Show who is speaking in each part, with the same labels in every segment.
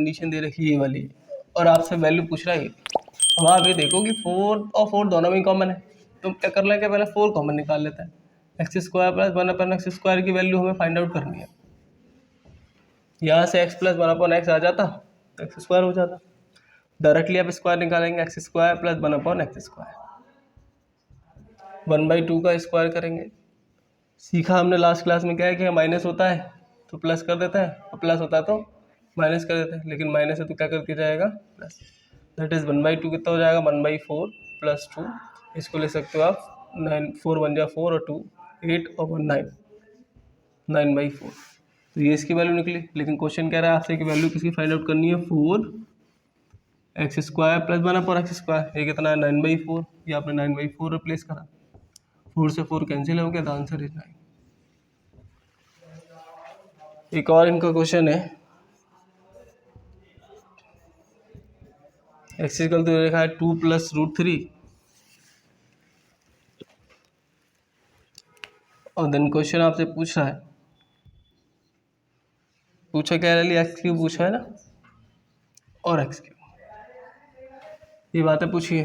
Speaker 1: Condition दे रखी है ये वाली, और आपसे वैल्यू पूछ रहा है। अब आप ये देखो कि 4 और 4 दोनों में कॉमन है, तो क्या कर लेंगे, पहले 4 कॉमन निकाल लेते हैं। एक्स स्क्वायर प्लस 1/x² की वैल्यू हमें फाइंड आउट करनी है। यहाँ से x प्लस 1/x आ जाता तो x² हो जाता। डायरेक्टली आप स्क्वायर निकालेंगे, x² प्लस 1/x²। 1/2 का स्क्वायर करेंगे। सीखा हमने लास्ट क्लास में क्या है कि माइनस होता है तो प्लस कर देते हैं, और प्लस होता है तो माइनस कर देते हैं, लेकिन माइनस है तो क्या कर दिया जाएगा, प्लस। दैट इज 1/2 कितना हो जाएगा, 1/4 प्लस 2। इसको ले सकते हो आप 9, 4 1 जा 4 और 2 8 और 1 9, 9/4। तो ये इसकी वैल्यू निकली। लेकिन क्वेश्चन कह रहा है आपसे कि वैल्यू किसकी फाइंड आउट करनी है, 4x² प्लस 1/x²। ये कितना है, 9/4। ये आपने 9/4 रिप्लेस करा, 4 से 4 कैंसिल हो गया, द आंसर इज 9। एक और इनका क्वेश्चन है, x इक्वल टू लिखा है 2 + √3, और देन क्वेश्चन आपसे पूछ रहा है, पूछा क्या रही, x³ पूछा है ना, और x³, ये बातें पूछी है।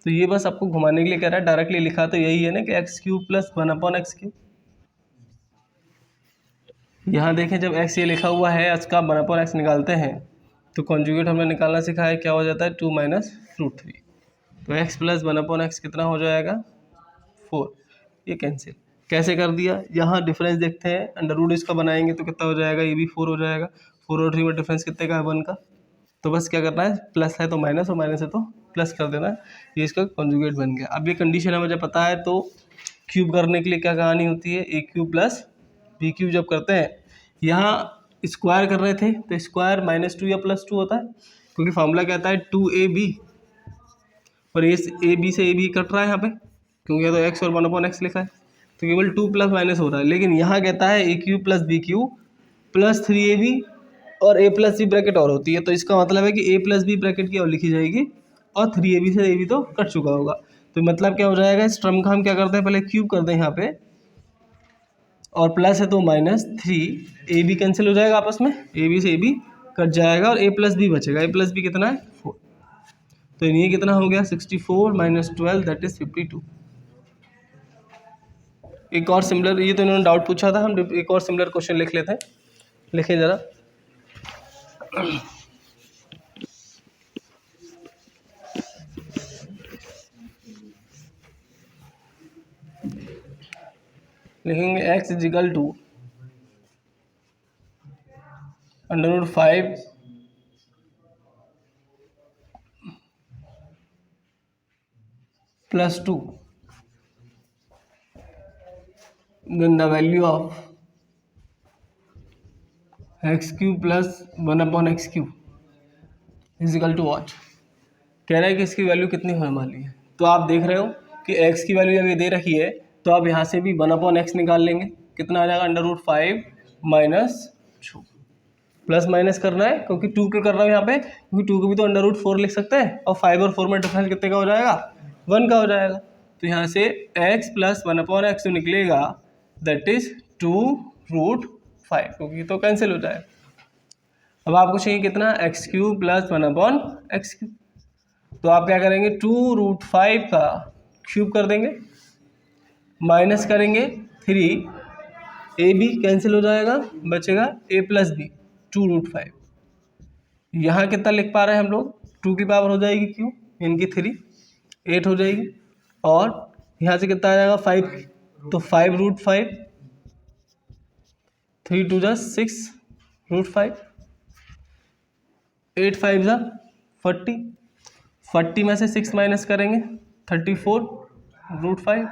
Speaker 1: तो ये बस आपको घुमाने के लिए कह रहा है, डायरेक्टली लिखा तो यही है ना कि x³ प्लस 1/x³। यहाँ देखें जब x ये लिखा हुआ है, इसका 1/x निकालते हैं तो कॉन्जुगेट हमने निकालना सीखा है, क्या हो जाता है, 2 - √3। तो x प्लस 1/x कितना हो जाएगा, 4। ये कैंसिल कैसे कर दिया, यहाँ डिफरेंस देखते हैं, अंडर रूट इसका बनाएंगे तो कितना हो जाएगा, ये भी 4 हो जाएगा। 4 और 3 में डिफरेंस कितने का है, 1 का। तो बस क्या करना है, प्लस है तो माइनस, और माइनस है तो प्लस कर देना है। ये इसका कॉन्जुगेट बन गया। अब ये कंडीशन है मुझे पता है, तो क्यूब करने के लिए क्या कहानी होती है, a³ प्लस b³ जब करते हैं, यहाँ स्क्वायर कर रहे थे तो स्क्वायर -2 या +2 होता है, क्योंकि फॉर्मूला कहता है 2ab, और ये ab से ab कट रहा है यहाँ पे, क्योंकि ये तो x और 1/x लिखा है, तो केवल 2 प्लस माइनस हो रहा है। लेकिन यहाँ कहता है a³ plus b³ plus 3ab और a प्लस b ब्रैकेट और होती है, तो इसका मतलब है कि a प्लस b ब्रैकेट की और लिखी जाएगी, और 3ab से ab तो कट चुका होगा। तो मतलब क्या हो जाएगा, इस टर्म का हम क्या करते हैं, पहले क्यूब करते हैं यहाँ पे, और प्लस है तो -3, ए बी कैंसिल हो जाएगा आपस में, ए बी से ए बी कट जाएगा, और a प्लस बी बचेगा। a प्लस बी कितना है, 4। तो ये कितना हो गया, 64 - 12 दैट इज 52। एक और सिमिलर, ये तो इन्होंने डाउट पूछा था, हम एक और सिमिलर क्वेश्चन लिख लेते हैं। लिखे ज़रा, लिखेंगे x equal to √5 + 2, then the value of x³ plus 1/x³ equal to what. कह रहा है कि इसकी वैल्यू कितनी होने वाली है। तो आप देख रहे हो कि x की वैल्यू जब ये दे रखी है, तो आप यहाँ से भी 1/x निकाल लेंगे, कितना आ जाएगा, √5 - 2। प्लस माइनस करना है क्योंकि 2 क्यों कर रहा हूँ यहाँ पे, क्योंकि 2 को भी तो √4 लिख सकते हैं, और 5 और 4 में डिफरेंस कितने का हो जाएगा, 1 का हो जाएगा। तो यहाँ से x प्लस 1/x जो निकलेगा दैट इज 2√5, क्योंकि तो कैंसिल हो जाएगा। अब आपको चाहिए कितना, x³ प्लस 1/x³। तो आप क्या करेंगे, 2√5 का क्यूब कर देंगे, माइनस करेंगे 3, ए बी कैंसिल हो जाएगा, बचेगा a प्लस बी, 2√5। यहाँ कितना लिख पा रहे हैं हम लोग, 2 की पावर हो जाएगी क्यों, इनकी 3, 8 हो जाएगी, और यहाँ से कितना आ जाएगा, 5, तो 5√5, 3 2 जा 6√5, 8 5 जा 40, 40 में से 6 माइनस करेंगे 34√5।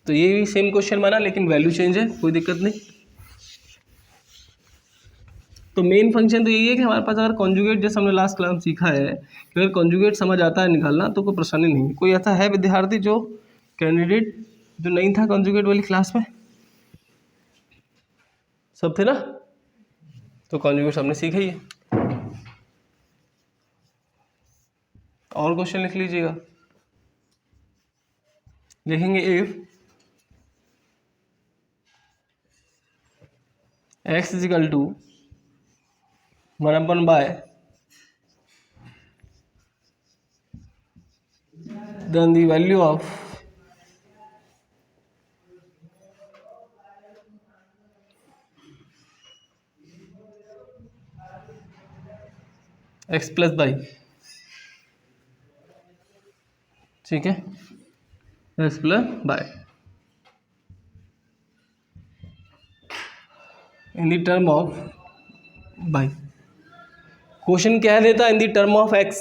Speaker 1: तो ये भी सेम क्वेश्चन बना, लेकिन वैल्यू चेंज है, कोई दिक्कत नहीं। तो मेन फंक्शन तो यही है कि हमारे पास अगर कॉन्जुगेट, जैसे हमने लास्ट क्लास में सीखा है कि अगर कॉन्जुगेट समझ आता है निकालना तो कोई परेशानी नहीं है। कोई ऐसा है विद्यार्थी जो कैंडिडेट जो नहीं था कॉन्जुगेट वाली क्लास में, सब थे ना, तो कॉन्जुगेट हमने सीखा ही है। और क्वेश्चन लिख लीजिएगा, लिखेंगे if x equal to 1/, then the value of x plus y, ठीक है, x plus y in the term of y. Question क्या देता in the term of x,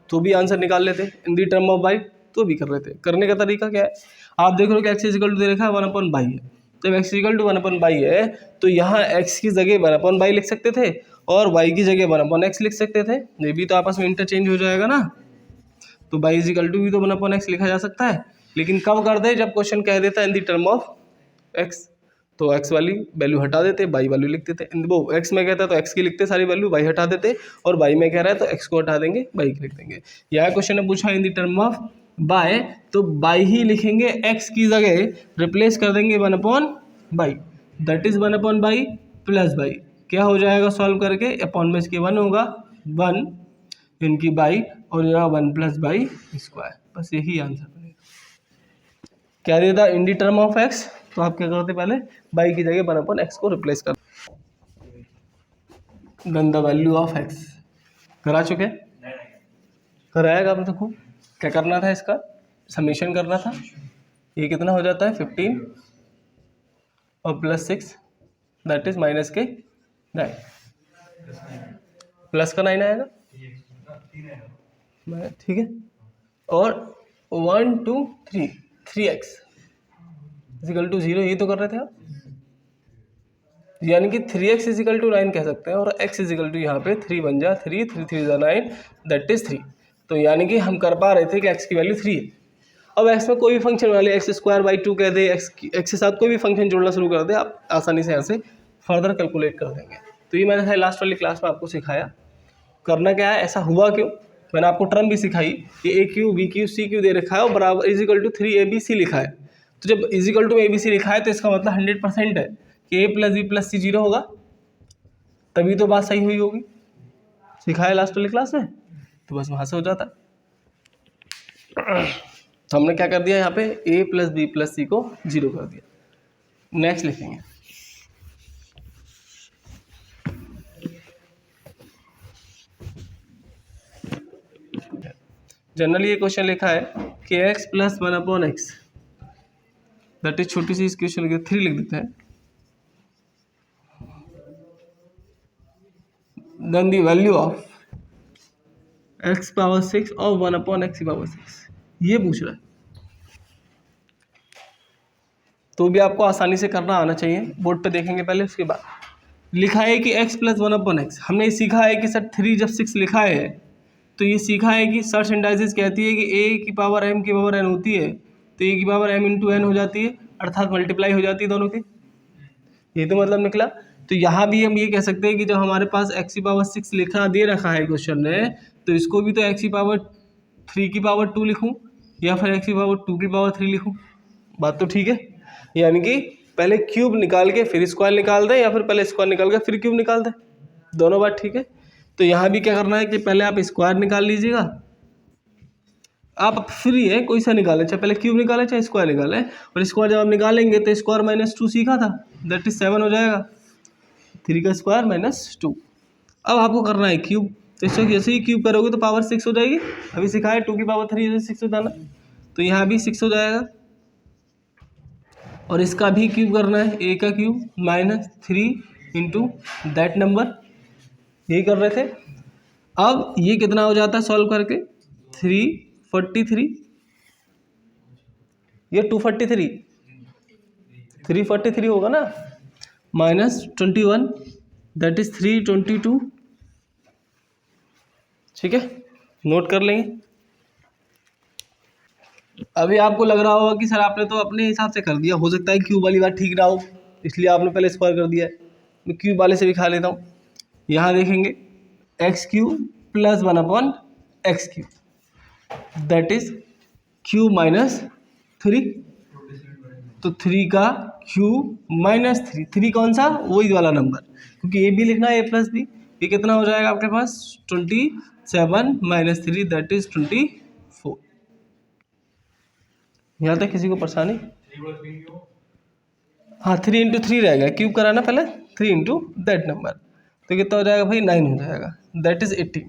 Speaker 1: तो भी आंसर निकाल लेते, in the term of y तो भी कर लेते। करने का तरीका क्या है, आप देख रहे हो कि x इजिकल टू दे रखा है 1/बाई है, तो जब x इजिकल टू 1/बाई है तो यहाँ x की जगह 1/बाई लिख सकते थे और y की जगह 1/x लिख सकते थे, ये भी तो आपस में इंटरचेंज हो जाएगा ना। तो बाई इजिकल टू भी तो 1/x लिखा जा सकता है, लेकिन कब कर दे, जब क्वेश्चन कह देता है इन द टर्म ऑफ x, तो x वाली वैल्यू हटा देते, बाई वैल्यू लिख देते। वो x में कहता है तो x की लिखते सारी वैल्यू, बाई हटा देते, और बाई में कह रहा है तो x को हटा देंगे, बाई की लिख देंगे। यह क्वेश्चन ने पूछा in the term of y, तो बाई ही लिखेंगे, x की जगह रिप्लेस कर देंगे 1/बाई, दैट इज 1/बाई प्लस बाई। क्या हो जाएगा सॉल्व करके, अपॉन में इसके 1 होगा, 1 इनकी बाई और यहाँ 1 प्लस बाई स्क्वायर, बस यही आंसर बनेगा। क्या देता in the term of x, तो आप क्या करते, पहले बाई की जगह 1/x को रिप्लेस कर, then the value of x। करा चुके, कराएगा आपने तो खूब। क्या करना था, इसका समीशन करना था। ये कितना हो जाता है 15 और प्लस 6 दैट इज माइनस के 9, प्लस का 9 आएगा, ठीक है, और 1 2 3 3x इजिकल टू 0, ये तो कर रहे थे आप, यानी कि 3x इजिकल टू 9 कह सकते हैं, और x इजिकल टू यहाँ पे 3 बन जा 3 3 3 9 दैट इज 3। तो यानी कि हम कर पा रहे थे कि x की वैल्यू 3 है। अब x में कोई भी फंक्शन बना ले, x²/2 कह दे, x के साथ कोई भी फंक्शन जोड़ना शुरू कर दे, आप आसानी से यहाँ से फर्दर कैलकुलेट कर देंगे। तो ये मैंने लास्ट वाली क्लास में आपको सिखाया। करना क्या है, ऐसा हुआ क्यों, मैंने आपको टर्म भी सिखाई कि AQ BQ CQ दे रखा है और बराबर इजिकल टू 3ABC लिखा है। तो जब इजिकल टू ABC लिखा है तो इसका मतलब 100% है कि A plus B plus C 0 होगा, तभी तो बात सही हुई होगी। सिखाया लास्ट वाली क्लास में, तो बस वहाँ से हो जाता। तो हमने क्या कर दिया, यहाँ पे A plus B plus C को 0 कर दिया। नेक्स्ट लिखेंगे, जनरली ये क्वेश्चन लिखा है कि x plus 1/x, that is छोटी सी इस क्वेश्चन के 3 लिख देते हैं, then the value of x⁻6 और 1/x⁻6, ये पूछ रहा है। तो भी आपको आसानी से करना आना चाहिए, बोर्ड पे देखेंगे पहले, उसके बाद लिखा है कि x प्लस 1/x। हमने सीखा है कि सर 3 जब 6 लिखा है तो ये सीखा है कि सर्च सिंथेसिस कहती है कि a की पावर m की पावर n होती है, तो a की पावर m इंटू n हो जाती है, अर्थात मल्टीप्लाई हो जाती है दोनों की, ये तो मतलब निकला। तो यहाँ भी हम ये कह सकते हैं कि जब हमारे पास x⁻6 लिखा दे रखा है क्वेश्चन ने, तो इसको भी तो x⁻3 लिखूँ या फिर x⁻2 लिखूँ, बात तो ठीक है। यानी कि पहले क्यूब निकाल के फिर स्क्वायर निकाल दें, या फिर पहले स्क्वायर निकाल के फिर क्यूब निकाल दें, दोनों बात ठीक है। तो यहाँ भी क्या करना है कि पहले आप स्क्वायर निकाल लीजिएगा, आप फ्री है कोई सा निकालें, चाहे पहले क्यूब निकालें चाहे स्क्वायर निकालें, और स्क्वायर जब आप निकालेंगे तो स्क्वायर -2 सीखा था, दैट इज 7 हो जाएगा, 3 का स्क्वायर -2। अब आपको करना है क्यूब, तो इसको जैसे ही क्यूब करोगे तो पावर 6 हो जाएगी, अभी सिखाया 2 की पावर 3 जैसे 6 हो जाना, तो यहाँ भी 6 हो जाएगा। और इसका भी क्यूब करना है, a का क्यूब -3 इंटू दैट नंबर, यही कर रहे थे। अब ये कितना हो जाता है सॉल्व करके, 343, ये 243, 343 होगा ना, -21 दैट इज 322, ठीक है, नोट कर लेंगे। अभी आपको लग रहा होगा कि सर आपने तो अपने हिसाब से कर दिया, हो सकता है क्यूब वाली बात ठीक ना हो, इसलिए आपने पहले स्क्वायर कर दिया है। मैं क्यूब वाले से भी खा लेता हूँ। यहाँ देखेंगे x³ plus 1/x³ that is cube -3, तो 3 का क्यूब माइनस 3, 3 कौन सा, वही वाला नंबर, क्योंकि ए भी लिखना है ए प्लस बी। ये कितना हो जाएगा आपके पास 27 माइनस 3 दैट इज 24। यहाँ तक किसी को परेशानी? हाँ 3 इंटू 3 रहेगा, क्यूब कराना पहले 3 इंटू दैट नंबर, तो कितना हो जाएगा भाई 9 हो जाएगा, दैट इज 18।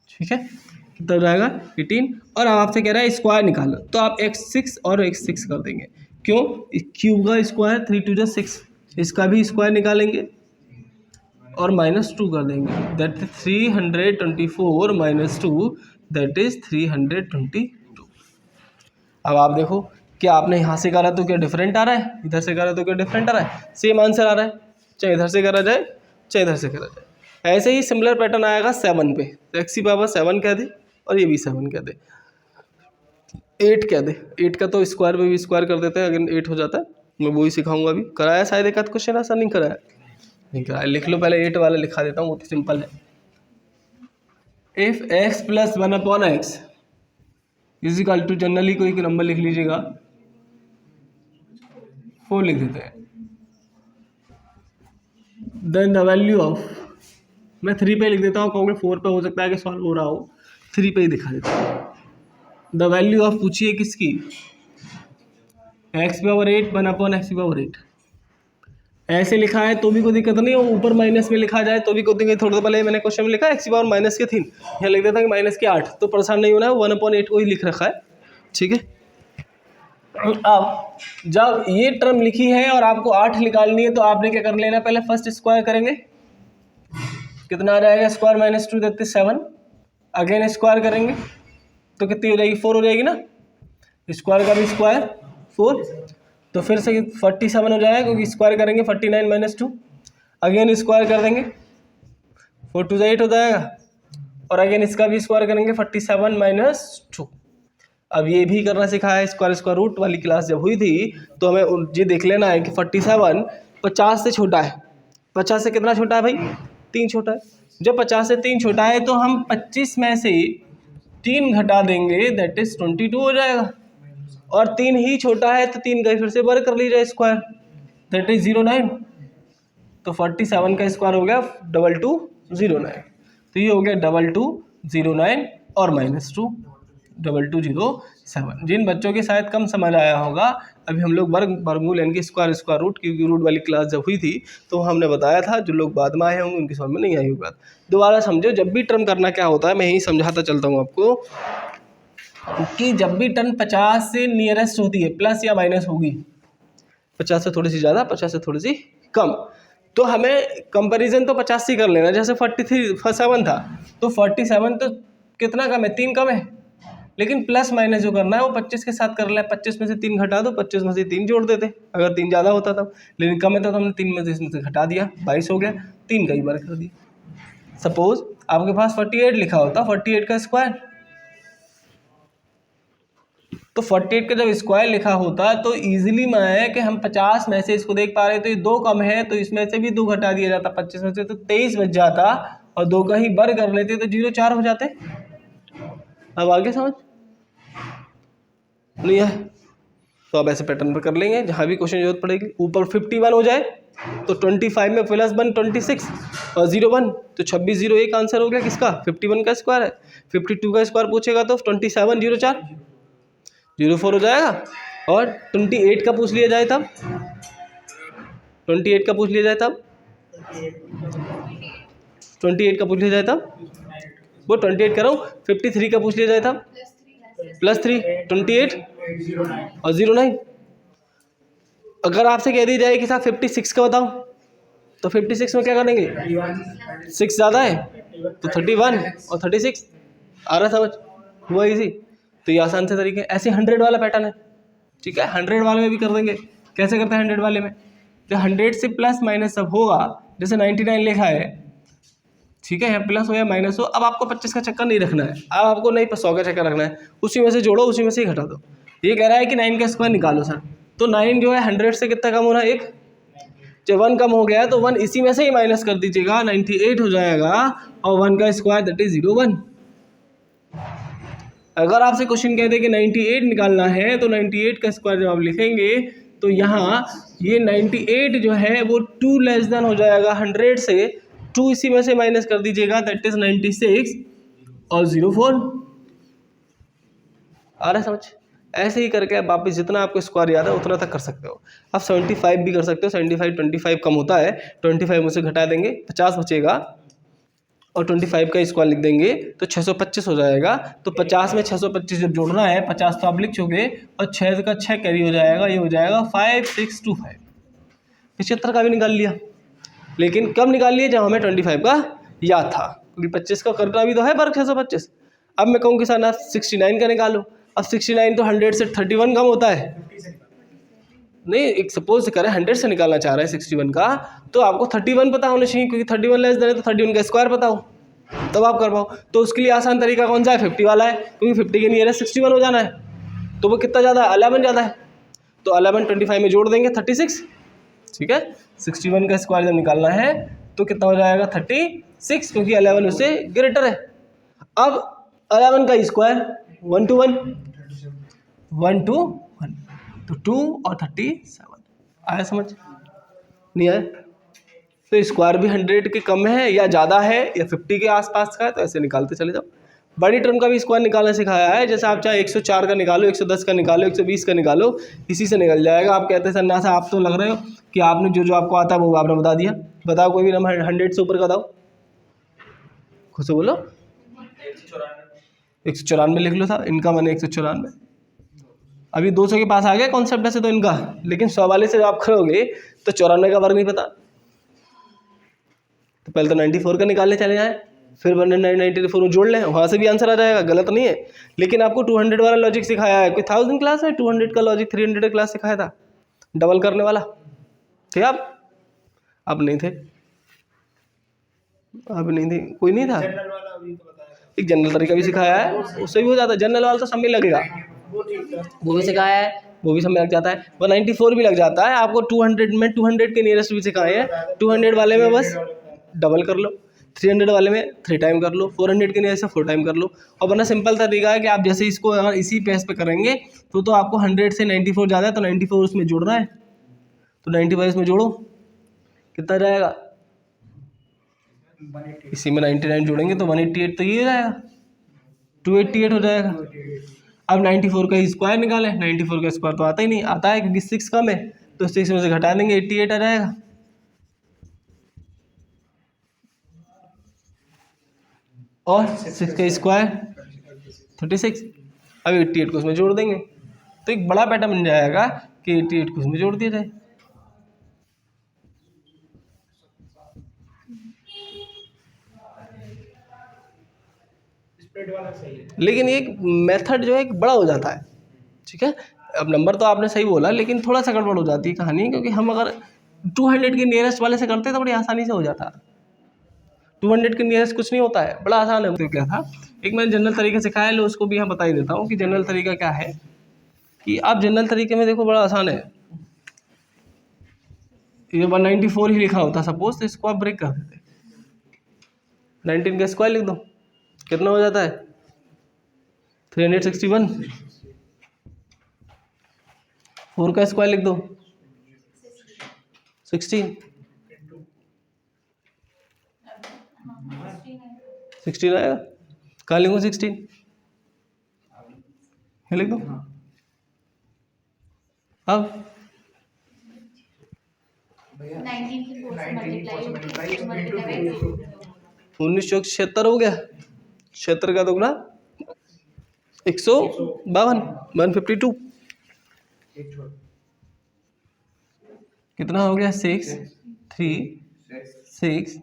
Speaker 1: ठीक है, कितना हो जाएगा 18। और अब आपसे कह रहा है स्क्वायर निकालो, तो आप x6 और x6 कर देंगे। क्यों? क्यूब का स्क्वायर 3 2 6, इसका भी स्क्वायर निकालेंगे और -2 कर देंगे, that is 324 minus 2 that is 322। अब आप देखो क्या आपने यहाँ से करा तो क्या डिफरेंट आ रहा है, इधर से करा तो क्या डिफरेंट आ रहा है, सेम आंसर आ रहा है, चाहे इधर से करा जाए चाहे इधर से करा जाए। ऐसे ही सिमिलर पैटर्न आएगा 7 पे, तो x की पावर 7 कह दे और ये भी 7 कह दे, 8 कह दे। 8 का तो स्क्वायर पे भी स्क्वायर कर देते हैं, अगर 8 हो जाता है। मैं वही सिखाऊंगा अभी। कराया शायद एक आध क्वेश्चन ऐसा नहीं कराया, नहीं कराया, लिख लो पहले 8 वाला लिखा देता हूँ, बहुत सिंपल है। If x plus 1/x is equal to, generally कोई नंबर लिख लीजिएगा, 4 लिख देते हैं, देन द वैल्यू ऑफ, मैं 3 पे लिख देता हूँ, कहोगे 4 पे हो सकता है कि सॉल्व हो रहा हो, 3 पे ही दिखा देता हूँ। द वैल्यू ऑफ पूछिए किसकी, x पावर 8 1/x पावर 8। ऐसे लिखा है तो भी कोई दिक्कत नहीं है, ऊपर माइनस में लिखा जाए तो भी कोई दिक्कत। थोड़ा पहले मैंने क्वेश्चन में लिखा x पावर माइनस के 3, यहाँ लिख देता कि माइनस के 8, तो परेशान नहीं होना है, 1/8 को ही लिख रखा है। ठीक है, अब जब ये टर्म लिखी है और आपको 8 निकालनी है, तो आपने क्या कर लेना, पहले फर्स्ट स्क्वायर करेंगे, कितना आ जाएगा, स्क्वायर माइनस 2 देखते 7, अगेन स्क्वायर करेंगे तो कितनी हो जाएगी, 4 हो जाएगी ना, स्क्वायर का भी स्क्वायर 4, तो फिर से 47 हो जाएगा, क्योंकि स्क्वायर करेंगे 49 माइनस 2, अगेन स्क्वायर कर देंगे 4 2 8 हो जाएगा, और अगेन इसका भी स्क्वायर करेंगे 47 माइनस 2। अब ये भी करना सिखाया है, स्क्वायर रूट वाली क्लास जब हुई थी तो हमें ये देख लेना है कि 47 50 से छोटा है। 50 से कितना छोटा है भाई, 3 छोटा है। जब 50 से 3 छोटा है तो हम 25 में से 3 घटा देंगे, दैट इज 22 हो जाएगा, और 3 ही छोटा है तो 3 का फिर से वर्ग कर लीजिए स्क्वायर, दैट इज 09। तो 47 का स्क्वायर हो गया 2209, तो ये हो गया 2209 और -2 2207। जिन बच्चों के शायद कम समझ आया होगा, अभी हम लोग वर्गमूल यानी कि स्क्वायर रूट की रूट वाली क्लास जब हुई थी तो हमने बताया था, जो लोग बाद में आए होंगे उनकी समझ में नहीं आई होगी बात, दोबारा समझो। जब भी टर्म करना क्या होता है, मैं यही समझाता चलता हूँ आपको कि जब भी टर्म 50 से नियरेस्ट होती है, प्लस या माइनस होगी, 50 से थोड़ी सी ज़्यादा 50 से थोड़ी सी कम, तो हमें कंपैरिजन तो 50 से कर लेना। जैसे 47 था तो 47 तो कितना कम है, 3 कम है, लेकिन प्लस माइनस जो करना है वो 25 के साथ कर ले। 25 में से 3 घटा दो, 25 में से 3 जोड़ देते, अगर 3 ज़्यादा होता तब, लेकिन कम है तो हमने 3 में से इसमें से घटा दिया, 22 हो गया, 3 का ही वर्ग कर दिया। सपोज आपके पास 48 लिखा होता, 48 का स्क्वायर, तो 48 का जब स्क्वायर लिखा होता तो इजीली मैं कि हम 50 में से इसको देख पा रहे तो ये 2 कम है, तो इसमें से भी 2 घटा दिया जाता, 25 में से तो 23 बच जाता, और 2 का ही वर्ग कर लेते तो 0 4 हो जाते। अब आगे समझ नहीं है तो अब ऐसे पैटर्न पर कर लेंगे, जहाँ भी क्वेश्चन जरूरत पड़ेगी। ऊपर 51 हो जाए तो 25 में प्लस 1 26 और 0 1, तो 26 0 एक आंसर हो गया किसका, 51 का स्क्वायर है। 52 का स्क्वायर पूछेगा तो 27 0 4 0 4 हो जाएगा, और 28 का पूछ लिया जाए तब, 28 का पूछ लिया जाए तब, 28 का पूछ लिया जाए तब, वो 28 कर रहा हूँ, 53 का पूछ लिया जाए तब, +3 28 और 09। अगर आपसे कह दी जाए कि साहब 56 का बताओ, तो 56 में क्या करेंगे, 6 ज़्यादा है तो 31 और 36 आ रहा समझ, हुआ इजी। तो ये आसान से तरीके। ऐसे 100 वाला पैटर्न है, ठीक है, 100 वाले में भी कर देंगे। कैसे करते हैं 100 वाले में, जो 100 से प्लस माइनस सब होगा, जैसे 99 लिखा है, ठीक है, यहाँ प्लस हो या माइनस हो, अब आपको 25 का चक्कर नहीं रखना है, अब आपको नहीं 100 का चक्कर रखना है, उसी में से जोड़ो उसी में से ही घटा दो। ये कह रहा है कि 9 का स्क्वायर निकालो सर, तो 9 जो है 100 से कितना कम हो रहा है, 1, जब 1 कम हो गया है तो 1 इसी में से ही माइनस कर दीजिएगा, 98 हो जाएगा, और 1 का स्क्वायर दैट इज 01। अगर आपसे क्वेश्चन कहते हैं कि 98 निकालना है तो 98 का स्क्वायर जब आप लिखेंगे तो यहाँ ये 98 जो है वो 2 लेस देन हो जाएगा 100 से, 2 इसी में से माइनस कर दीजिएगा, दैट इज 96 और 04। आ रहा है समझ? ऐसे ही करके आप वापस जितना आपको स्क्वायर याद है उतना तक कर सकते हो। आप 75 भी कर सकते हो, 75 25 कम होता है, 25 में से घटा देंगे 50 बचेगा और 25 का स्क्वायर लिख देंगे तो 625 हो जाएगा। तो 50 में 625 जब जोड़ना है, 50 तो आप लिख चुके और 6 का 6 कैरी हो जाएगा, ये हो जाएगा 5625। 75 का भी निकाल लिया, लेकिन कब निकाल लिया? जब हमें 25 का याद था, क्योंकि 25 का करना भी तो है वर्ग 625। अब मैं कहूँ किसान आप 69 का निकालो। अब 69 तो 100 से 31 कम होता है नहीं, एक सपोज करें 100 से निकालना चाह रहे हैं 61 का, तो आपको 31 पता होना चाहिए, क्योंकि 31 लेस देन है तो 31 का स्क्वायर पता हो तब आप कर पाओ। तो उसके लिए आसान तरीका कौन सा है? 50 वाला है, क्योंकि 50 के नियरेस्ट 61 हो जाना है। तो वो कितना ज़्यादा है? 11 ज़्यादा है। तो 11 25 में जोड़ देंगे 36, ठीक है। 61 का स्क्वायर जब निकालना है तो कितना हो जाएगा? 36, क्योंकि 11 उससे ग्रेटर है। अब 11 का स्क्वायर 1 to 1, 1 to 1, तो 2 और 37। आया समझ? नहीं आया? तो स्क्वायर भी 100 के कम है या ज़्यादा है या 50 के आसपास का है, तो ऐसे निकालते चले जाओ। बड़ी टर्म का भी स्क्वायर निकालना सिखाया है, जैसे आप चाहे 104 का निकालो, 110 का निकालो, 120 का निकालो, इसी से निकल जाएगा। आप कहते हैं सन्ना से आप तो लग रहे हो कि आपने जो आपको आता है वो आपने बता दिया। बताओ कोई भी नंबर 100 से ऊपर का बताओ, खुद से बोलो। 194 लिख लो था, इनका मैंने 194। अभी 200 के पास आ गया कॉन्सेप्ट ऐसे तो इनका, लेकिन 100 वाले से आप करोगे तो 94 का वर्ग नहीं पता। तो पहले तो 94 का निकालने चले जाएं, फिर 194 में जोड़ लें, वहाँ से भी आंसर आ जाएगा, गलत नहीं है। लेकिन आपको 200 वाला लॉजिक सिखाया है, कोई 1000 क्लास है 200 का लॉजिक 300 का क्लास सिखाया था, डबल करने वाला थे आप? अब नहीं थे, अब नहीं थे, कोई नहीं था। एक जनरल तरीका भी सिखाया है, उससे भी हो जाता है। जनरल वाला तो सब में लगेगा, वो भी सिखाया है, वो भी सब में लग जाता है। 194 भी लग जाता है आपको। 200 में 200 के नियरेस्ट भी सिखाए हैं। 200 वाले में बस डबल कर लो, 300 वाले में 3 टाइम कर लो, 400 के नियरेस्ट से 4 टाइम कर लो। और वरना सिंपल तरीका है कि आप जैसे इसको अगर इसी पेज पे करेंगे तो आपको 100 से 94 ज़्यादा है तो 94 उसमें जोड़ना है, तो 95 इसमें जोड़ो, कितना जाएगा? इसी में 99 जोड़ेंगे तो 188, तो ये जाएगा 288 हो जाएगा। अब 94 का स्क्वायर निकालें, 94 का स्क्वायर तो आता ही नहीं, आता है क्योंकि 6 कम है, तो 6 में से घटा देंगे 88 आ जाएगा। और 6 का स्क्वायर 36, अब 88 को उसमें जोड़ देंगे, तो एक बड़ा पैटर्न बन जाएगा कि 88 को उसमें जोड़ दिया जाए। लेकिन एक मेथड जो है एक बड़ा हो जाता है, ठीक है। अब नंबर तो आपने सही बोला, लेकिन थोड़ा सा गड़बड़ हो जाती है कहानी, क्योंकि हम अगर 200 के नियरेस्ट वाले से करते तो बड़ी आसानी से हो जाता। 200 के नियरेस्ट कुछ नहीं होता है, बड़ा आसान है। तो क्या था, एक मैंने जनरल तरीके सिखाया, लो उसको भी यहाँ बता ही देता हूँ कि जनरल तरीका क्या है। कि आप जनरल तरीके में देखो, बड़ा आसान है। ये 194 ही लिखा होता सपोज, तो इसको आप ब्रेक कर देते, 19 का स्क्वायर लिख दो, कितना हो जाता है? 361। 4 का स्क्वायर लिख दो, 16 आएगा। कहाँ लिखूँ 16? ये लिख दो। अब 19 चौक 76 हो गया, 76 का दुगना 152, 152 कितना हो गया? 6 3 6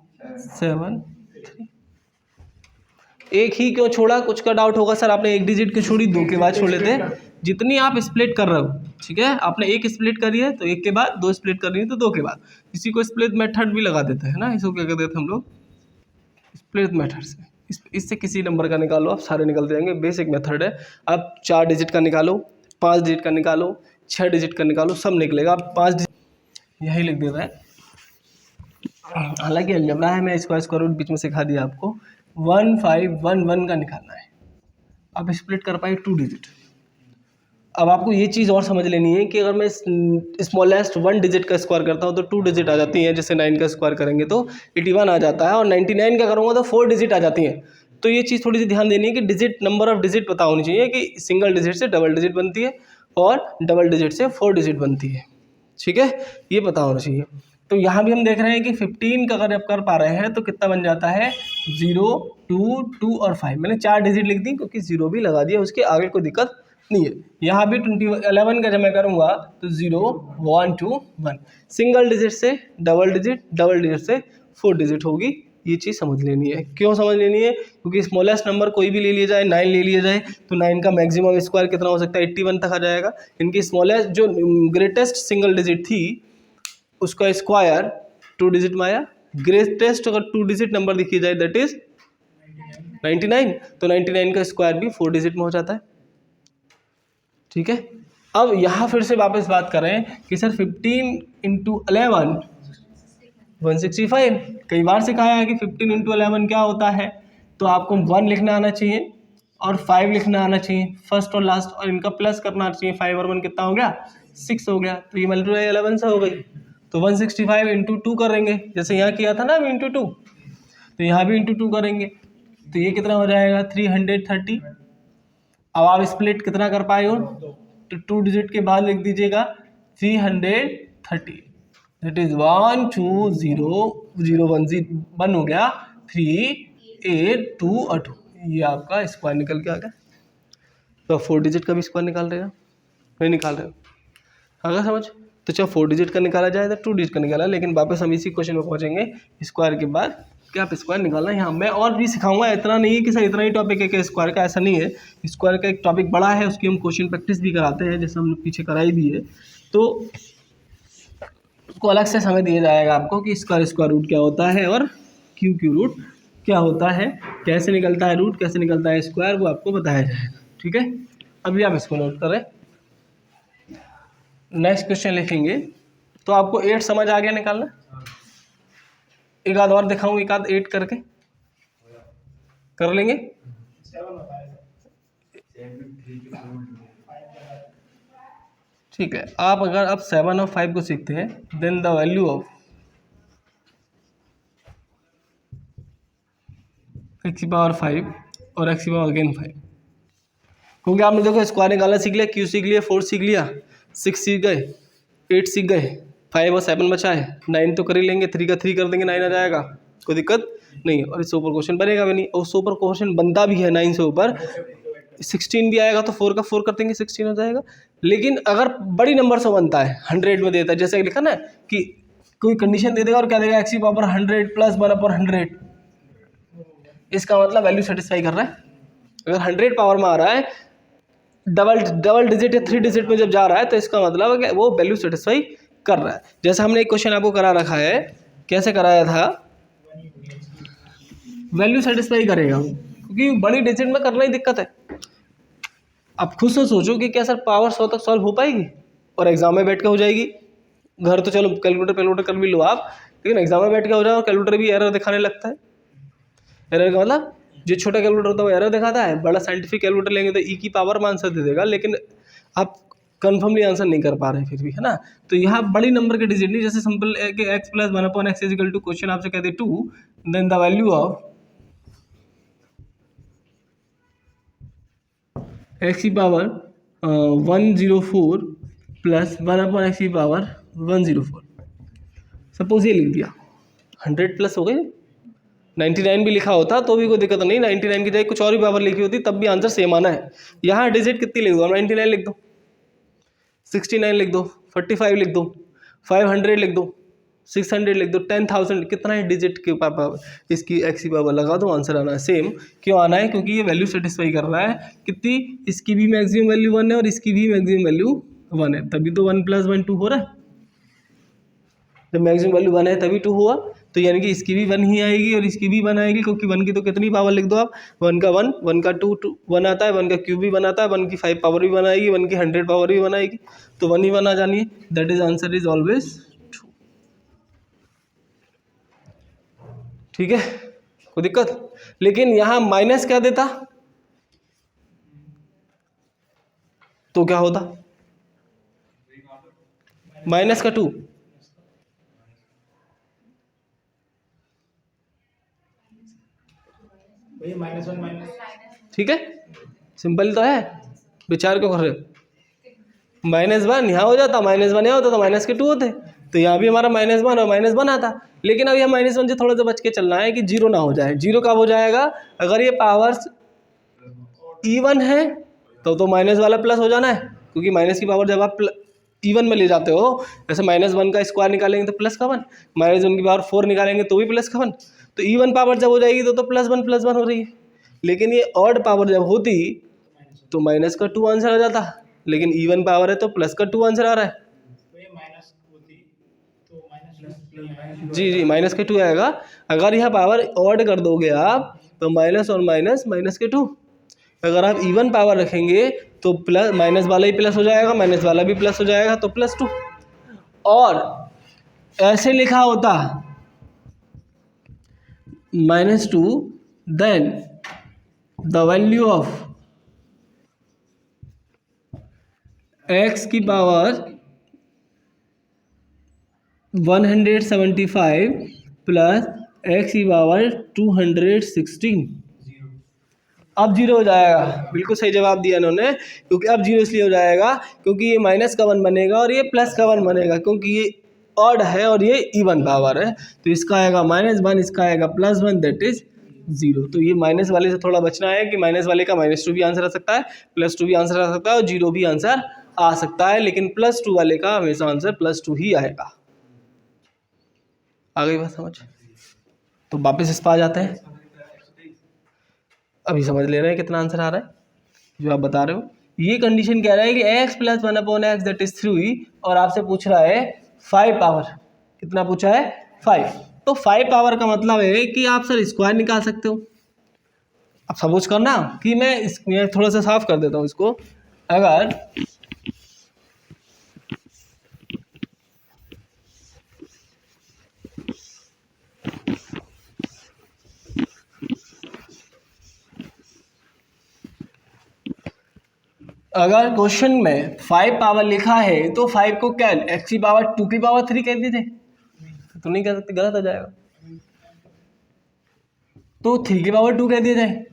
Speaker 1: 7 3। एक ही क्यों छोड़ा? कुछ का डाउट होगा सर आपने एक डिजिट क्यों छोड़ी, 2 के बाद छोड़ लेते। जितनी आप स्प्लिट कर रहे हो, ठीक है, आपने एक स्प्लिट करी है तो 1 के बाद, 2 स्प्लिट कर रही है तो 2 के बाद। इसी को स्प्लिट मेथड भी लगा देते हैं ना, इसको क्या कहते थे हम लोग? स्प्लिट मेथड से। इससे किसी नंबर का निकालो, आप सारे निकलते जाएंगे। बेसिक मेथड है। आप 4 डिजिट का निकालो, 5 डिजिट का निकालो, 6 डिजिट का निकालो, सब निकलेगा। आप 5 डिजिट यही लिख देता है। हालांकि अलजेब्रा है, मैं इसको स्क्वायर रूट बीच में सिखा दिया आपको। 1511 का निकालना है। आप स्प्लिट कर पाए 2 डिजिट, अब आपको ये चीज़ और समझ लेनी है कि अगर मैं स्मॉलेस्ट 1 डिजिट का स्क्वायर करता हूँ तो 2 डिजिट आ जाती हैं, जैसे 9 का स्क्वायर करेंगे तो 81 आ जाता है, और 99 का करूँगा तो 4 डिजिट आ जाती हैं। तो ये चीज़ थोड़ी सी ध्यान देनी है कि डिजिट, नंबर ऑफ डिजिट पता होनी चाहिए कि सिंगल डिजिट से डबल डिजिट बनती है और डबल डिजिट से 4 डिजिट बनती है। ठीक है, ये पता होना चाहिए। तो यहाँ भी हम देख रहे हैं कि 15 का अगर आप कर पा रहे हैं तो कितना बन जाता है 0, 2, 2 और 5। मैंने 4 डिजिट लिख दी क्योंकि 0 भी लगा दिया, उसके आगे कोई दिक्कत नहीं है। यहाँ भी 11 का जब मैं करूँगा तो 0, 1, 2, 1, सिंगल डिजिट से डबल डिजिट, डबल डिजिट से 4 डिजिट होगी। ये चीज़ समझ लेनी है। क्यों समझ लेनी है? क्योंकि स्मॉलेस्ट नंबर कोई भी ले लिया जाए, 9 ले लिया जाए तो 9 का मैक्सिमम स्क्वायर कितना हो सकता है 81 तक आ जाएगा। इनकी स्मॉलेस्ट जो ग्रेटेस्ट सिंगल डिजिट थी उसका स्क्वायर 2 डिजिट में आया। ग्रेटेस्ट अगर 2 डिजिट नंबर दिखी जाए दैट इज 99, तो 99 का स्क्वायर भी 4 डिजिट में हो जाता है। ठीक है, अब यहाँ फिर से वापस बात करें कि सर 15 इंटू 11 165। कई बार सिखाया है कि 15 इंटू 11 क्या होता है, तो आपको 1 लिखना आना चाहिए और 5 लिखना आना चाहिए फर्स्ट और लास्ट, और इनका प्लस करना चाहिए। 5 और 1 कितना हो गया 6 हो गया, तो ये मल्टीप्लाई 11 से हो गई। तो 165 इंटू 2 करेंगे, जैसे यहाँ किया था ना अभी इंटू 2, तो यहाँ भी इंटू 2 करेंगे तो ये कितना हो जाएगा 330। अब आप स्प्लिट कितना कर पाए हो, तो 2 डिजिट के बाद लिख दीजिएगा 330, दैट इज 1 2 0 0 1 हो गया 3 8 2 और 2, ये आपका स्क्वायर निकल के आ गया। तो 4 डिजिट का भी स्क्वायर निकाल रहे हो, नहीं निकाल रहे हो? अगर समझ तो चलो 4 डिजिट का निकाला जाए तो 2 डिजिट का निकाला, लेकिन वापस हम इसी क्वेश्चन में पहुंचेंगे स्क्वायर के बाद कि आप स्क्वायर निकालना है। यहाँ मैं और भी सिखाऊंगा, इतना नहीं है कि सर इतना ही टॉपिक है कि स्क्वायर का, ऐसा नहीं है। स्क्वायर का एक टॉपिक बड़ा है, उसकी हम क्वेश्चन प्रैक्टिस भी कराते हैं, जैसे हम लोग पीछे कराई भी है, तो उसको अलग से समय दिया जाएगा आपको कि स्क्वायर रूट क्या होता है और क्यू रूट क्या होता है, कैसे निकलता है रूट, कैसे निकलता है स्क्वायर, वो आपको बताया जाएगा। ठीक है, अभी आप इसको नोट करें। नेक्स्ट क्वेश्चन लिखेंगे तो आपको 8 समझ आ गया निकालना। एक आध और दिखाऊं, एक आध 8 करके कर लेंगे। ठीक है, आप अगर अब 7 और 5 को सीखते हैं, then the value of x power 5 और x पावर अगेन 5, क्योंकि आपने देखो स्क्वायर निकालना सीख लिया, क्यू सीख लिया, 4 सीख लिया, 6 सीख गए, 8 सीख गए, 5 और 7 बचा है, 9 तो कर ही लेंगे, 3 का 3 कर देंगे 9 आ जाएगा, कोई दिक्कत नहीं है। और इससे ऊपर क्वेश्चन बनेगा भी नहीं, और उससे ऊपर क्वेश्चन बनता भी है 9 से ऊपर 16 भी आएगा तो 4 का 4 कर देंगे 16 हो जाएगा। लेकिन अगर बड़ी नंबर से बनता है 100 में देता है, जैसे लिखा ना कि कोई कंडीशन दे देगा और क्या देगा x पावर 100 प्लस 1/100, इसका मतलब वैल्यू सेटिस्फाई कर रहा है। अगर 100 पावर में आ रहा है, डबल डिजिट या 3 डिजिट में जब जा रहा है, तो इसका मतलब है कि वो वैल्यू सेटिस्फाई कर रहा है। जैसे हमने एक क्वेश्चन आपको करा रखा है, कैसे कराया था, वैल्यू सेटिस्फाई करेगा क्योंकि बड़ी डिजिट में करना ही दिक्कत है। आप खुद से सोचो कि क्या सर पावर 100 तक सॉल्व हो पाएगी और एग्जाम में बैठ के हो जाएगी। घर तो चलो कैलकुलेटर कर भी लो आप, लेकिन एग्जाम में बैठ के हो जाए और कैलकुलेटर भी एरर दिखाने लगता है। एरर का मतलब जो छोटा कैलकुलेटर होता है वो एरर दिखाता है, बड़ा साइंटिफिक कैलकुलेटर लेंगे तो ई की पावर में आंसर दे देगा, लेकिन आप कन्फर्मली आंसर नहीं कर पा रहे फिर भी, है ना। तो यहाँ बड़ी नंबर के डिजिट नहीं, जैसे simple x plus 1/x equal to, question आपसे कहते 2, then the value of x की पावर 104 प्लस 1/x की पावर 104, सपोज ये लिख दिया, 100 प्लस हो गए। 99 भी लिखा होता तो भी कोई दिक्कत नहीं, 99 की जगह कुछ और भी पावर लिखी होती तब भी आंसर सेम आना है। यहाँ डिजिट कितनी लिख दो, 99 लिख दो, 69 लिख दो, 45 लिख दो, 500 लिख दो, 600 लिख दो, 10,000, कितना है डिजिट के पावर इसकी x की पावर लगा दो, आंसर आना है सेम। क्यों आना है? क्योंकि ये वैल्यू सेटिस्फाई कर रहा है कितनी, इसकी भी मैक्सिमम वैल्यू 1 है और इसकी भी मैक्सिमम वैल्यू 1 है, तभी तो 1 + 1 2 हो रहा है। जब मैक्सिमम वैल्यू 1 है तभी 2 हुआ, तो यानी कि इसकी भी 1 ही आएगी और इसकी भी 1 आएगी, क्योंकि 1 की तो कितनी पावर लिख दो आप, 1 का 1, 1 का 2 1 आता है, 1 का क्यूब भी 1 आता है, 1 की 5 पावर भी 1 आएगी, 1 की 100 पावर भी 1 आएगी, तो 1 ही 1 आ जानी है। That is answer is always true. ठीक है, कोई दिक्कत? लेकिन यहाँ माइनस क्या देता, तो क्या होता, माइनस का 2, ठीक है, सिंपल तो है, विचार क्यों कर रहे हो। -1 यहाँ हो जाता, -1 यहाँ होता तो -2 होते, तो यहाँ भी हमारा -1 और -1 आता। लेकिन अब यह -1 से थोड़ा सा बच के चलना है कि जीरो ना हो जाए। जीरो कब हो जाएगा, अगर ये पावर्स इवन है तो माइनस वाला प्लस हो जाना है, क्योंकि माइनस की पावर जब आप इवन में ले जाते हो, जैसे -1 का स्क्वायर निकालेंगे तो +1, -1 की पावर 4 निकालेंगे तो भी +1, तो इवन पावर जब हो जाएगी तो +1 हो रही है। लेकिन ये ऑड पावर जब होती तो -2 आंसर आ जाता, लेकिन इवन पावर है तो +2 आंसर आ रहा है। जी जी, -2 आएगा। अगर यह पावर ऑड कर दोगे आप तो माइनस और माइनस -2। अगर आप इवन पावर रखेंगे तो प्लस, माइनस वाला ही प्लस हो जाएगा, माइनस वाला भी प्लस हो जाएगा, तो +2। और ऐसे लिखा होता -2, then the value of x की पावर 175 प्लस x की पावर 216। अब जीरो हो जाएगा, बिल्कुल सही जवाब दिया इन्होंने, क्योंकि अब जीरो इसलिए हो जाएगा क्योंकि ये माइनस का 1 बनेगा और ये प्लस का 1 बनेगा, क्योंकि ये ऑड है और ये इवन पावर है। तो इसका आएगा -1, इसका आएगा +1, दैट इज 0। तो ये माइनस वाले से थोड़ा बचना है कि माइनस वाले का -2 भी आंसर आ सकता है, +2 भी आंसर आ सकता है और 0 भी आंसर आ सकता है, लेकिन +2 वाले का हमेशा आंसर +2 ही आएगा। आ गई बात समझ। तो वापस इस पर आ जाते हैं, अभी समझ ले रहे हैं कितना आंसर आ रहा है जो आप बता रहे हो। ये कंडीशन कह रहा है कि x + 1/x दैट इज 3, और आपसे पूछ रहा है 5 पावर, कितना पूछा है 5। तो 5 पावर का मतलब है कि आप सर स्क्वायर निकाल सकते हो। अब सपोज करना कि मैं थोड़ा सा साफ कर देता हूँ इसको। अगर क्वेश्चन में 5 पावर लिखा है तो 5 को क्या x की पावर 2 की पावर 3 कह दीजिए, तो नहीं कह सकते, गलत हो जाएगा। तो 3 की पावर 2 कह दिया जाए,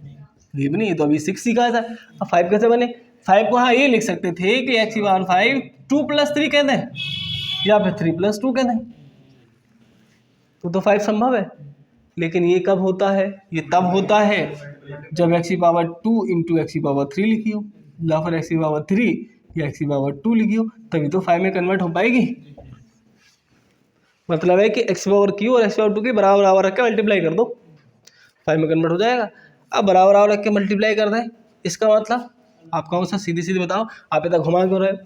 Speaker 1: ये भी नहीं, तो अभी 6 सीखा था। अब 5 कैसे बने, 5 को हाँ ये लिख सकते थे कि x की पावर 5 2 + 3 कह दें, या फिर 3 + 2 कह दें, तो 5 संभव है। लेकिन ये कब होता है, ये तब होता है जब x की पावर 2 × x की पावर 3 लिखी हो, या फिर x की पावर 3 या x की पावर 2 लिखी हो, तभी तो 5 में कन्वर्ट हो पाएगी। मतलब है कि x पावर q और x पावर 2 के बराबर बराबर रख के मल्टीप्लाई कर दो, 5 में कन्वर्ट हो जाएगा। अब बराबर बराबर रख के मल्टीप्लाई कर दें, इसका मतलब आप कौन सा, सीधी सीधी बताओ, आप इतना घुमा क्यों रहे हो।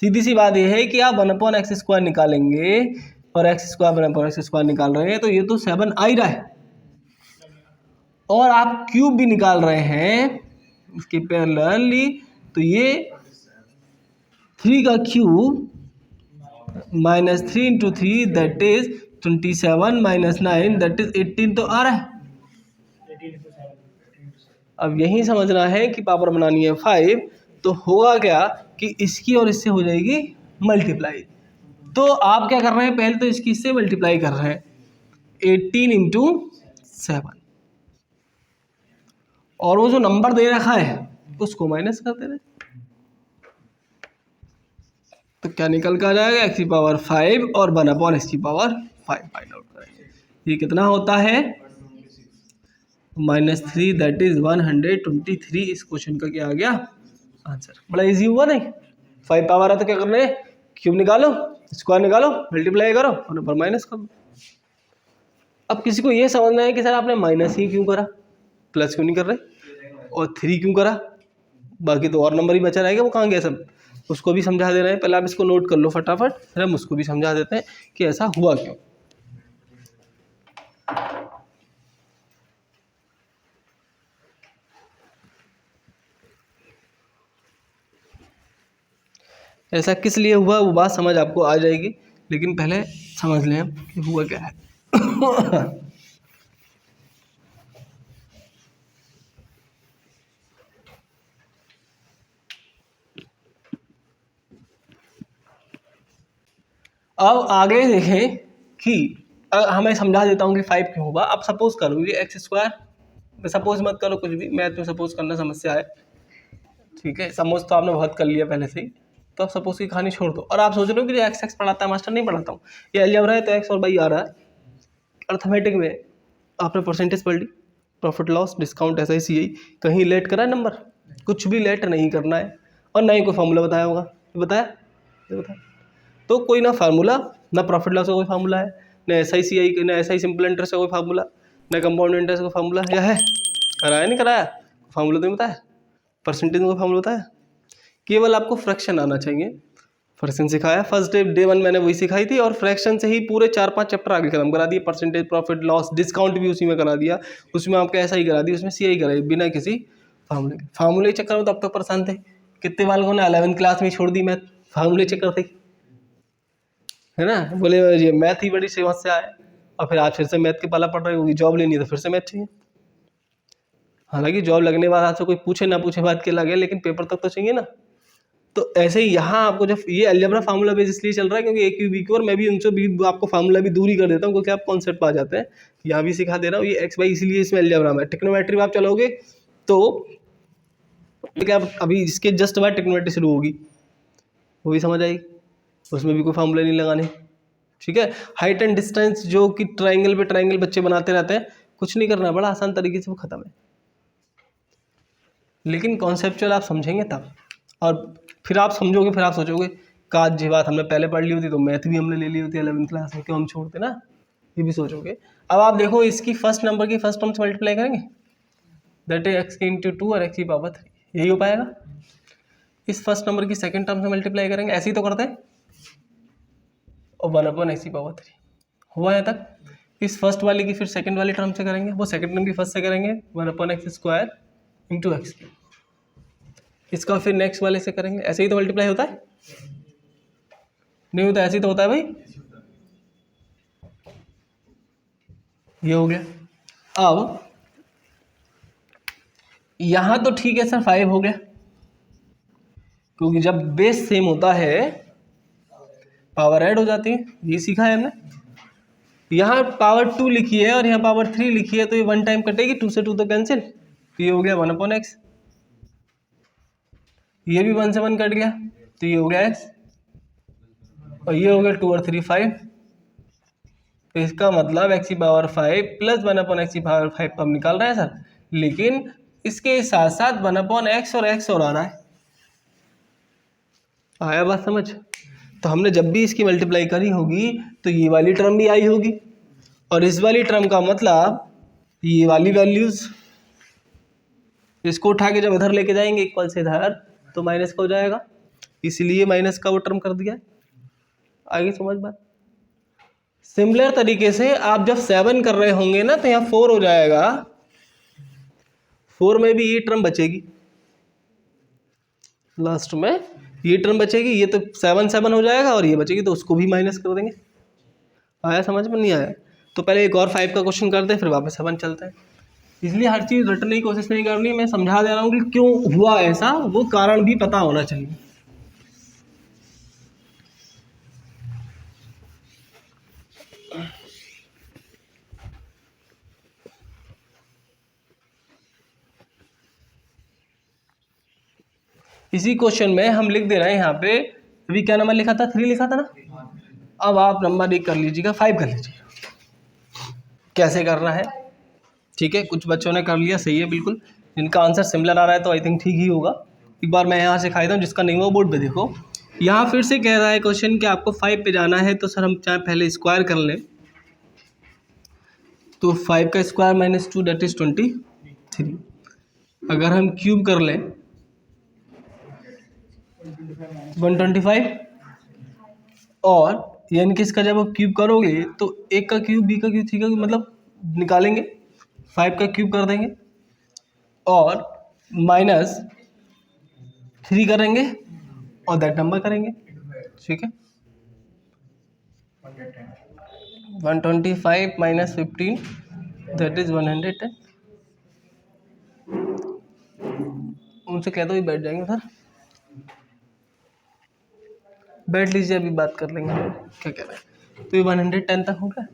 Speaker 1: सीधी सी बात यह है कि आप 1/x² निकालेंगे और x² 1/x² निकाल रहे हैं, तो ये तो 7 आ ही रहा है, और आप क्यूब भी निकाल रहे हैं इसके पैरेलली, तो ये 3 का cube -3 × 3 that is 27 - 9 that is 18 तो आ रहा है। अब यही समझना है कि पावर बनानी है 5, तो होगा क्या कि इसकी और इससे हो जाएगी मल्टीप्लाई। तो आप क्या कर रहे हैं, पहले तो इसकी इससे मल्टीप्लाई कर रहे हैं, 18 × 7, और वो जो नंबर दे रखा है उसको माइनस कर दे रहे, तो क्या निकल कर आ जाएगा, x की पावर 5 और 1/x की पावर 5 फाइंड आउट करेंगे। ये कितना होता है -3 दैट इज 123। इस क्वेश्चन का क्या आ गया आंसर। बड़ा इजी हुआ नहीं, 5 पावर है तो क्या करना है, क्यूब निकालो, स्क्वायर निकालो, मल्टीप्लाई करो और ऊपर माइनस करो। अब किसी को ये समझना है कि सर आपने माइनस ही क्यों करा, प्लस क्यों नहीं कर रहे, और 3 क्यों करा, बाकी तो और नंबर ही बचा रहेगा, वो कहाँ गया सब, उसको भी समझा दे रहे हैं। पहले आप इसको नोट कर लो फटाफट, फिर हम उसको भी समझा देते हैं कि ऐसा हुआ क्यों। ऐसा किस लिए हुआ वो बात समझ आपको आ जाएगी, लेकिन पहले समझ लें कि हुआ क्या है। अब आगे देखें कि हमें समझा देता हूँ कि 5 क्यों होगा। अब सपोज करो ये एक्स स्क्वायर, सपोज मत करो कुछ भी, मैथ में सपोज करना समस्या है, ठीक है। सपोज तो आपने बहुत कर लिया पहले से ही, तो आप सपोज की कहानी छोड़ दो और आप सोच रहे हो कि एक्स एक्स पढ़ाता है मास्टर, नहीं पढ़ाता हूँ, ये अलजेब्रा है तो एक्स और वाई आ रहा है। अर्थमेटिक में आपने परसेंटेज पढ़ ली, प्रॉफिट लॉस डिस्काउंट ऐसा ही सी आई, कहीं लेट करा है नंबर, कुछ भी लेट नहीं करना है, और ना ही कोई फार्मूला बताया होगा, बताया ये बताया, तो कोई ना फार्मूला, ना प्रॉफिट लॉस का कोई फार्मूला है, ना एस आई सी आई, ना एस आई सिंपल इंटरेस्ट का कोई फार्मूला, ना कंपाउंड इंटरेस्ट का फार्मूला, या है कराया नहीं कराया, फार्मूला तो नहीं बताया, परसेंटेज का फार्मूला बताया, केवल आपको फ्रैक्शन आना चाहिए। फ्रैक्शन सिखाया फर्स्ट डे 1 मैंने वही सिखाई थी, और फ्रैक्शन से ही पूरे 4-5 चैप्टर आगे खत्म करा दिए, परसेंटेज प्रॉफिट लॉस डिस्काउंट भी उसी में करा दिया, उसमें आपका ऐसा ही करा दिया, उसमें सी आई कराई बिना किसी फार्मूले के। फार्मूले चक्कर में तो अब तक परेशान थे, कितने बालकों ने 11वीं क्लास में छोड़ दी मैथ, फार्मूले चक्कर थे, है ना, बोले ये मैथ ही बड़ी समस्या है, और फिर आज फिर से मैथ के पाला पड़ रही होगी, जॉब लेनी है तो फिर से मैथ चाहिए। हालांकि जॉब लगने के बाद आपसे कोई पूछे ना पूछे बात के लगे, लेकिन पेपर तक तो चाहिए ना। तो ऐसे ही यहाँ आपको जब ये अलजेब्रा फार्मूला बेस इसलिए चल रहा है क्योंकि ए क्यू बी क्यू, और मैं भी उनसे भी आपको फार्मूला भी दूर ही कर देता हूँ क्योंकि आप कॉन्सेप्ट पा जाते हैं, यहाँ भी सिखा दे रहा हूँ। ये एक्स वाई इसलिए इसमें अलजेब्रा में, टिक्नोमेट्री में आप चलोगे तो क्या, अभी इसके जस्ट बाद टिक्नोमेट्री शुरू होगी, वो भी समझ आएगी, उसमें भी कोई फार्मूला नहीं लगाने, ठीक है। हाइट एंड डिस्टेंस जो कि ट्राइंगल पे ट्राइंगल बच्चे बनाते रहते हैं, कुछ नहीं करना, बड़ा आसान तरीके से वो खत्म है, लेकिन कॉन्सेप्चुअल आप समझेंगे तब, और फिर आप समझोगे, फिर आप सोचोगे काज ये बात हमने पहले पढ़ ली होती तो मैथ भी हमने ले ली होती 11वीं क्लास में, क्यों हम छोड़ते ना, ये भी सोचोगे। अब आप देखो इसकी फर्स्ट नंबर की फर्स्ट टर्म से मल्टीप्लाई करेंगे, दैट इज एक्स इंटू 2 और एक्स की पावर 3, यही हो पाएगा। इस फर्स्ट नंबर की सेकंड टर्म से मल्टीप्लाई करेंगे, ऐसे ही तो करते हैं, और 1 एक्स की पावर 3 हुआ है तक। इस फर्स्ट वाली की फिर सेकंड वाली टर्म से करेंगे, वो सेकंड टर्म की फर्स्ट से करेंगे 1/x² इंटू एक्स, इसका फिर नेक्स्ट वाले से करेंगे, ऐसे ही तो मल्टीप्लाई होता है, नहीं होता, ऐसे ही तो होता है भाई, ये हो गया। अब यहां तो ठीक है सर 5 हो गया, क्योंकि जब बेस सेम होता है पावर ऐड हो जाती है, ये सीखा है हमने। यहाँ पावर 2 लिखी है और यहाँ पावर 3 लिखी है, तो ये 1 टाइम कटेगी, 2 से 2 तो कैंसिल, तो ये हो गया 1/x, ये भी 1 से 1 कट गया, तो ये हो गया x, और ये हो गया 2 और 3 5, तो इसका मतलब x की पावर 5 प्लस 1/x की पावर 5 तो हम निकाल रहे हैं सर, लेकिन इसके साथ साथ 1/x और x और आ रहा है, आया बात समझ। तो हमने जब भी इसकी मल्टीप्लाई करी होगी तो ये वाली टर्म भी आई होगी, और इस वाली टर्म का मतलब ये वाली वैल्यूज, इसको उठा के जब इधर लेके जाएंगे इक्वल से इधर, तो माइनस का हो जाएगा, इसलिए माइनस का वो टर्म कर दिया। आगे समझ बात। सिमिलर तरीके से आप जब 7 कर रहे होंगे ना तो यहाँ 4 हो जाएगा, 4 में भी ये टर्म बचेगी, लास्ट में ये टर्म बचेगी, ये तो 7 हो जाएगा, और ये बचेगी तो उसको भी माइनस कर देंगे। आया समझ में, नहीं आया तो पहले एक और 5 का क्वेश्चन करते हैं, फिर वापस 7 चलता है। इसलिए हर चीज़ रटने की कोशिश नहीं करनी, मैं समझा दे रहा हूँ कि क्यों हुआ ऐसा, वो कारण भी पता होना चाहिए। इसी क्वेश्चन में हम लिख दे रहे हैं यहाँ पे, अभी क्या नंबर लिखा था, 3 लिखा था ना, अब आप नंबर 1 कर लीजिएगा, 5 कर लीजिएगा, कैसे करना है, ठीक है। कुछ बच्चों ने कर लिया, सही है बिल्कुल, जिनका आंसर सिमिलर आ रहा है तो आई थिंक ठीक ही होगा। एक बार मैं यहाँ से खाई था, जिसका नहीं हुआ बोर्ड पे देखो। यहाँ फिर से कह रहा है क्वेश्चन कि आपको 5 पे जाना है, तो सर हम चाहे पहले स्क्वायर कर लें, तो 5 का स्क्वायर माइनस 2 दैट इज 23। अगर हम क्यूब कर लें 125, और यानी कि इसका जब आप क्यूब करोगे तो 1 का क्यूब, बी का क्यूब, सी का क्यूब, मतलब निकालेंगे, 5 का क्यूब कर देंगे और माइनस 3 करेंगे और दैट नंबर करेंगे, ठीक है। 125 माइनस 15 दैट इज 110। उनसे कह दो ही बैठ जाएंगे सर। बैठ लीजिए, अभी बात कर लेंगे क्या कह रहे हैं। तो ये 110 तक हो गया।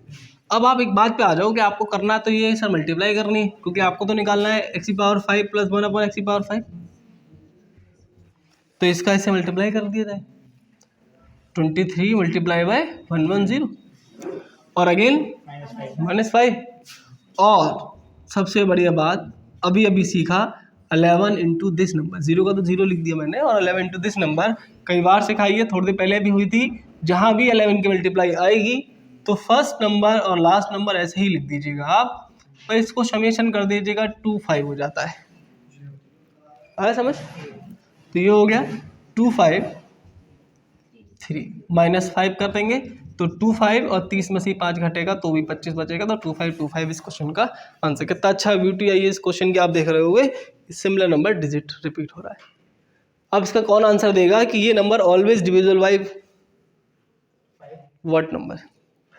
Speaker 1: अब आप एक बात पे आ जाओ कि आपको करना तो ये सर मल्टीप्लाई करनी है, क्योंकि आपको तो निकालना है x⁵ प्लस 1/x⁵। तो इसका इससे मल्टीप्लाई कर दिया जाए, 23 मल्टीप्लाई बाय 110 और अगेन -5। और सबसे बढ़िया बात अभी अभी सीखा 11 इंटू दिस नंबर, 0 का तो 0 लिख दिया मैंने, और 11 इंटू दिस नंबर कई बार सिखाई है, थोड़ी देर पहले भी हुई थी। जहाँ भी 11 की मल्टीप्लाई आएगी तो फर्स्ट नंबर और लास्ट नंबर ऐसे ही लिख दीजिएगा आप, और इसको समेशन कर दीजिएगा, 25 हो जाता है। आया समझ? तो ये हो गया 25 3 -5 कर देंगे तो 25, और 30 में से 5 घटेगा तो भी 25 बचेगा, तो 2525 इस क्वेश्चन का आंसर। कितना अच्छा ब्यूटी आई है इस क्वेश्चन की, आप देख रहे होंगे सिमिलर नंबर डिजिट रिपीट हो रहा है। अब इसका कौन आंसर देगा कि ये number always divisible by what number,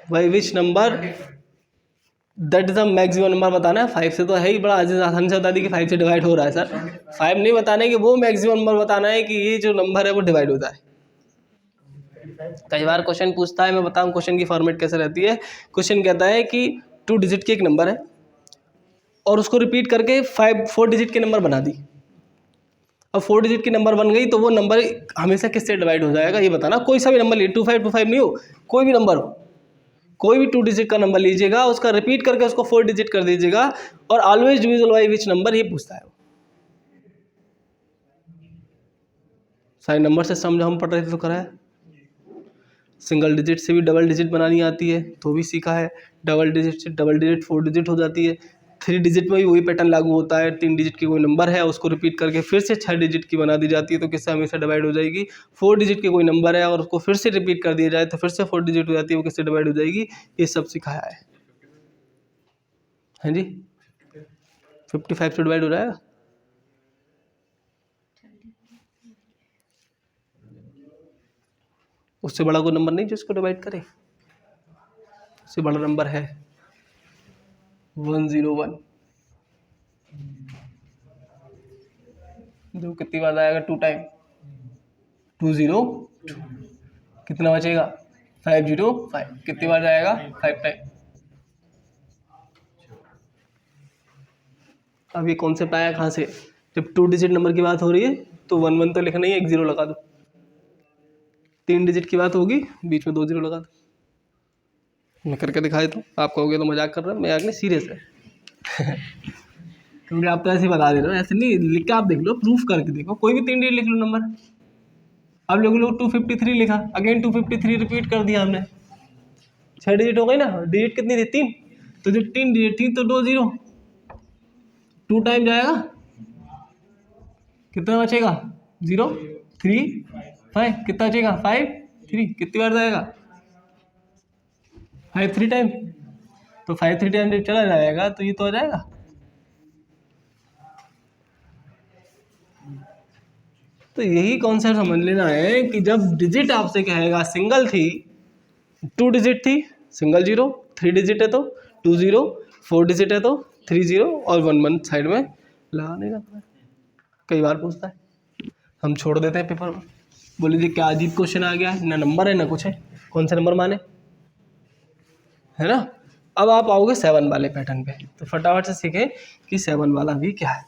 Speaker 1: by which number, that is the maximum number बताना है। 5 से तो है ही, बड़ा आसानी से बता दी कि 5 से डिवाइड हो रहा है सर। 5 नहीं बताना है कि वो मैक्सिमम नंबर बताना है कि ये जो नंबर है वो डिवाइड होता है। कई बार क्वेश्चन पूछता है, मैं बताऊं क्वेश्चन की फॉर्मेट कैसे रहती है। क्वेश्चन कहता है कि 2 डिजिट की एक नंबर है और उसको रिपीट करके 4 डिजिट के नंबर बना दी। अब 4 डिजिट की नंबर बन गई तो वो नंबर हमेशा किससे डिवाइड हो जाएगा ये बताना। कोई सा भी नंबर लीजिए, 2525 नहीं हो, कोई भी नंबर हो, कोई भी 2 डिजिट का नंबर लीजिएगा, उसका रिपीट करके उसको 4 डिजिट कर दीजिएगा, और always divisible by which number ये पूछता है। सारे नंबर से सम हम पढ़ रहे थे तो कराया। सिंगल डिजिट से भी डबल डिजिट बनानी आती है तो भी सीखा है। डबल डिजिट से डबल डिजिट 4 डिजिट हो जाती है। 3 डिजिट में भी वही पैटर्न लागू होता है। 3 डिजिट की कोई नंबर है उसको रिपीट करके फिर से 6 डिजिट की बना दी जाती है तो किससे हमेशा डिवाइड हो जाएगी। 4 डिजिट की कोई नंबर है और उसको फिर से रिपीट कर दिया जाए तो फिर से 4 डिजिट हो जाती है, वो किससे डिवाइड हो जाएगी। ये सब सिखाया है। हाँ जी, 55 से डिवाइड हो जाएगा। उससे बड़ा कोई नंबर नहीं जो इसको डिवाइड करे। उससे बड़ा नंबर है 101, जो कितनी बार आएगा 2 टाइम, 202। कितना बचेगा 505। कितनी बार जाएगा 5 टाइम। अब ये कॉन्सेप्ट आया कहाँ से, जब 2 डिजिट नंबर की बात हो रही है तो 11 तो लिखना ही है, 1 0 लगा दो। 3 डिजिट की बात होगी बीच में 2 0 लगा दो। मैं करके दिखाए तो आप कहोगे तो मजाक कर रहे हो, मजाक नहीं सीरियस है। क्योंकि आप तो ऐसे ही बता दे रहे हो, ऐसे नहीं, लिख के आप देख लो, प्रूफ करके देखो। कोई भी 3 डिजिट लिख लो नंबर। अब लोग 253 लिखा, अगेन 253 रिपीट कर दिया हमने, 6 डिजिट हो गई ना। डिजिट कितनी थी 3, तो जब 3 डिजिट थी तो 2 0, 2 टाइम जाएगा, कितना बचेगा 0 3 5। कितना बचेगा 5 3। कितनी बार जाएगा 5 3 टाइम, तो 5 3 टाइम जब चला जाएगा तो ये तो आ जाएगा। तो यही कॉन्सेप्ट समझ लेना है कि जब डिजिट आपसे कहेगा सिंगल थी, 2 डिजिट थी, सिंगल 0, 3 डिजिट है तो 2 0, 4 डिजिट है तो 3 0, और 1 1 साइड में लगाने का। कई बार पूछता है, हम छोड़ देते हैं पेपर में, बोले जी क्या अजीब क्वेश्चन आ गया, ना नंबर है ना कुछ है, कौन सा नंबर माने, है ना। अब आप आओगे 7 वाले पैटर्न पे, तो फटाफट से सीखें कि 7 वाला भी क्या है।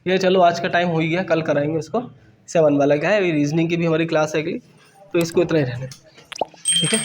Speaker 1: ये चलो आज का टाइम हो ही गया, कल कराएंगे इसको। 7 वाला क्या है, रीजनिंग की भी हमारी क्लास है अगली, तो इसको इतना ही रहने, ठीक है।